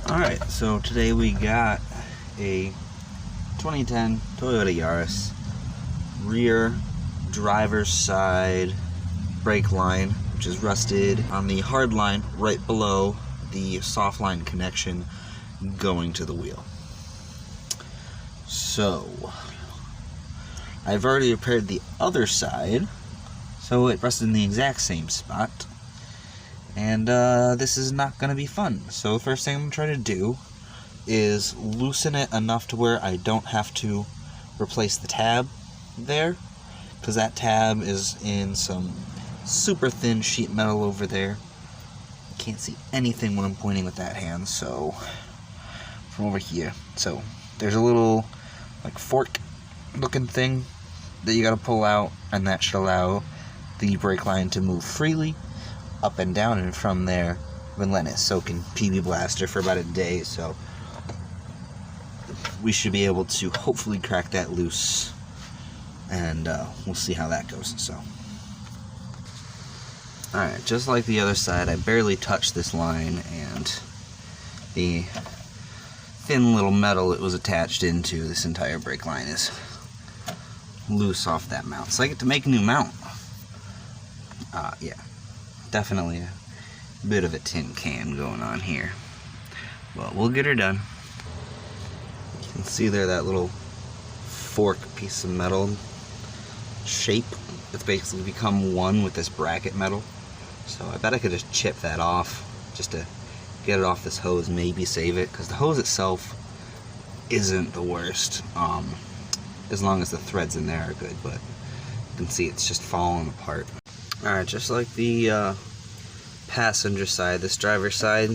Alright, so today we got a 2010 Toyota Yaris rear driver's side brake line, which is rusted on the hard line right below the soft line connection going to the wheel. So I've already repaired the other side, so it rusted in the exact same spot. And this is not going to be fun. So the first thing I'm going to try to do is loosen it enough to where I don't have to replace the tab there, because that tab is in some super thin sheet metal over there. Can't see anything when I'm pointing with that hand, so from over here. So there's a little like fork looking thing that you got to pull out, and that should allow the brake line to move freely up and down, and from there I've been letting it soak in PB Blaster for about a day, so we should be able to hopefully crack that loose, and we'll see how that goes. So alright, just like the other side, I barely touched this line, and the thin little metal it was attached into this entire brake line is loose off that mount, so I get to make a new mount. Yeah, definitely a bit of a tin can going on here, but we'll get her done. You can see there that little fork piece of metal shape. It's basically become one with this bracket metal, so I bet I could just chip that off just to get it off this hose, maybe save it, because the hose itself isn't the worst, as long as the threads in there are good, but you can see it's just falling apart. Alright, just like the passenger side, this driver's side,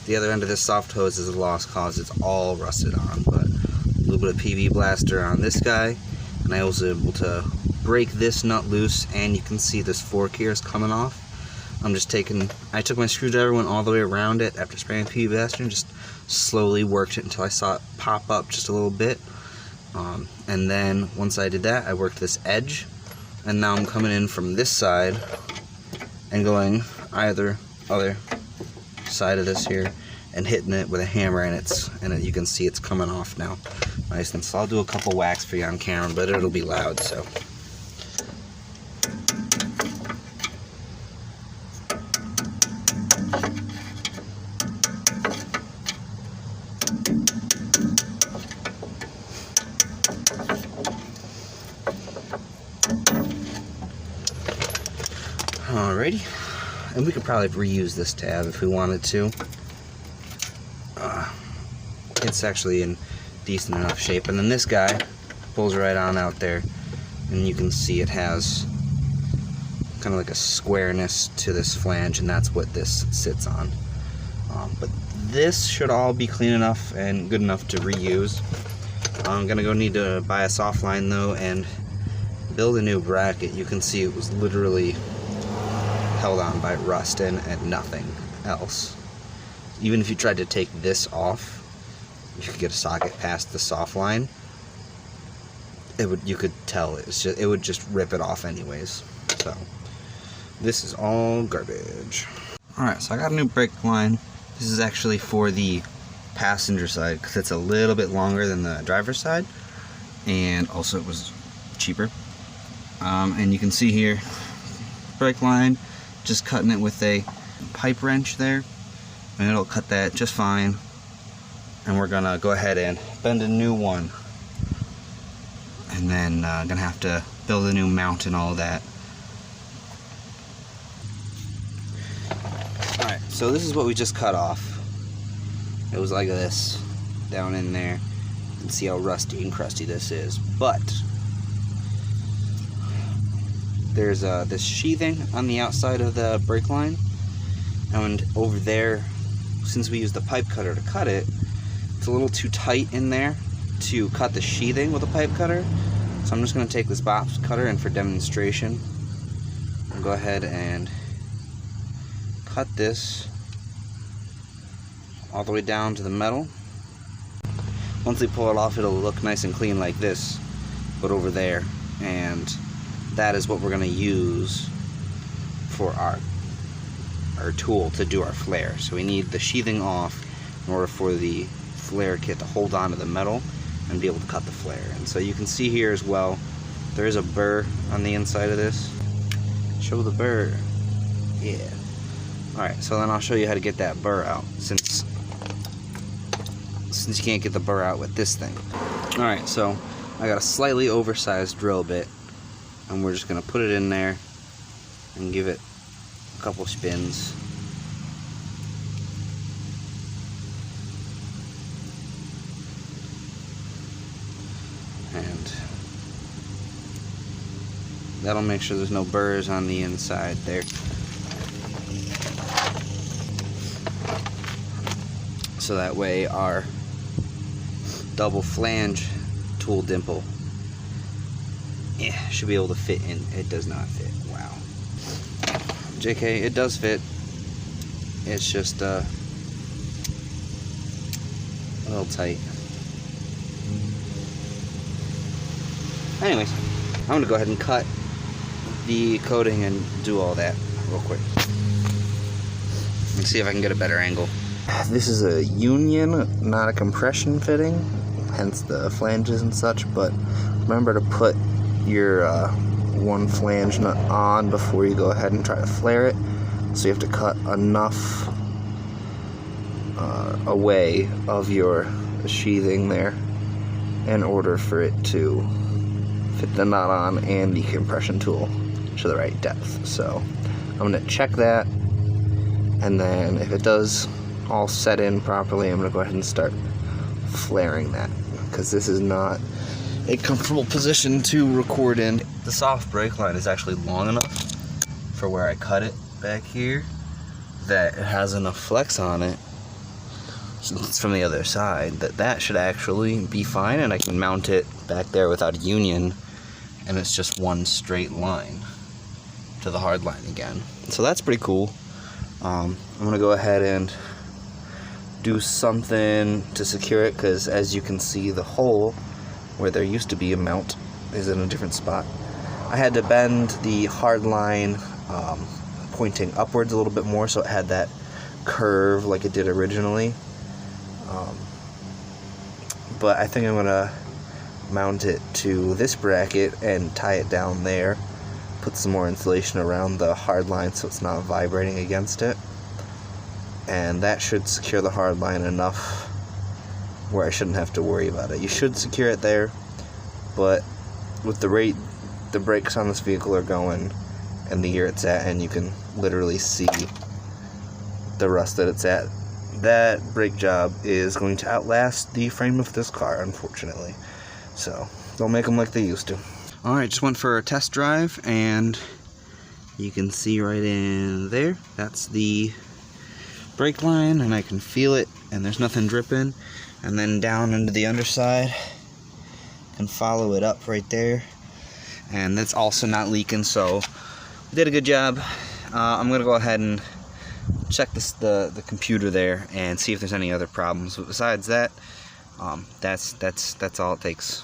the other end of this soft hose is a lost cause. It's all rusted on, but a little bit of PB Blaster on this guy, and I was able to break this nut loose, and you can see this fork here is coming off. I took my screwdriver, went all the way around it after spraying PB Blaster, and just slowly worked it until I saw it pop up just a little bit. And then once I did that, I worked this edge, and now I'm coming in from this side and going either other side of this here and hitting it with a hammer, and you can see it's coming off now nice. And so I'll do a couple whacks for you on camera, but it'll be loud, so alrighty, and we could probably reuse this tab if we wanted to. It's actually in decent enough shape, and then this guy pulls right on out there, and you can see it has kind of like a squareness to this flange, and that's what this sits on. But this should all be clean enough and good enough to reuse. I'm gonna go need to buy a soft line though and build a new bracket. You can see it was literally held on by rust and nothing else. Even if you tried to take this off, you could get a socket past the soft line, you could tell it would just rip it off anyways. So this is all garbage. Alright, so I got a new brake line. This is actually for the passenger side because it's a little bit longer than the driver's side, and also it was cheaper. And you can see here, brake line, just cutting it with a pipe wrench there, and it'll cut that just fine. And we're gonna go ahead and bend a new one, and then gonna have to build a new mount and all that. Alright, so this is what we just cut off. It was like this down in there. You can see how rusty and crusty this is, but there's this sheathing on the outside of the brake line, and over there, since we used the pipe cutter to cut it, it's a little too tight in there to cut the sheathing with a pipe cutter. So I'm just going to take this box cutter, and for demonstration, I'll go ahead and cut this all the way down to the metal. Once we pull it off, it'll look nice and clean like this, but over there, and that is what we're going to use for our our tool to do our flare. So we need the sheathing off in order for the flare kit to hold on to the metal and be able to cut the flare. And so you can see here as well, there is a burr on the inside of this. Show the burr. Yeah. Alright, so then I'll show you how to get that burr out, since you can't get the burr out with this thing. Alright, so I got a slightly oversized drill bit, and we're just going to put it in there and give it a couple spins. And that'll make sure there's no burrs on the inside there. So that way our double flange tool dimple should be able to fit in. It does not fit. Wow. JK, it does fit. It's just a little tight. Anyways, I'm going to go ahead and cut the coating and do all that real quick. And see if I can get a better angle. This is a union, not a compression fitting, hence the flanges and such, but remember to put your one flange nut on before you go ahead and try to flare it. So you have to cut enough away of your sheathing there in order for it to fit the knot on and the compression tool to the right depth. So I'm going to check that, and then if it does all set in properly, I'm going to go ahead and start flaring that, because this is not a comfortable position to record in. The soft brake line is actually long enough for where I cut it back here that it has enough flex on it, since it's from the other side, that should actually be fine, and I can mount it back there without a union, and it's just one straight line to the hard line again. So that's pretty cool. I'm going to go ahead and do something to secure it, because as you can see, the hole where there used to be a mount is in a different spot. I had to bend the hard line pointing upwards a little bit more so it had that curve like it did originally. But I think I'm gonna mount it to this bracket and tie it down there, put some more insulation around the hard line so it's not vibrating against it, and that should secure the hard line enough where I shouldn't have to worry about it. You should secure it there, but with the rate the brakes on this vehicle are going and the year it's at, and you can literally see the rust that it's at, that brake job is going to outlast the frame of this car, unfortunately. So don't make them like they used to. Alright, just went for a test drive, and you can see right in there, that's the brake line, and I can feel it, and there's nothing dripping. And then down into the underside, can follow it up right there, and that's also not leaking, so we did a good job. I'm gonna go ahead and check the computer there and see if there's any other problems. But besides that, that's all it takes.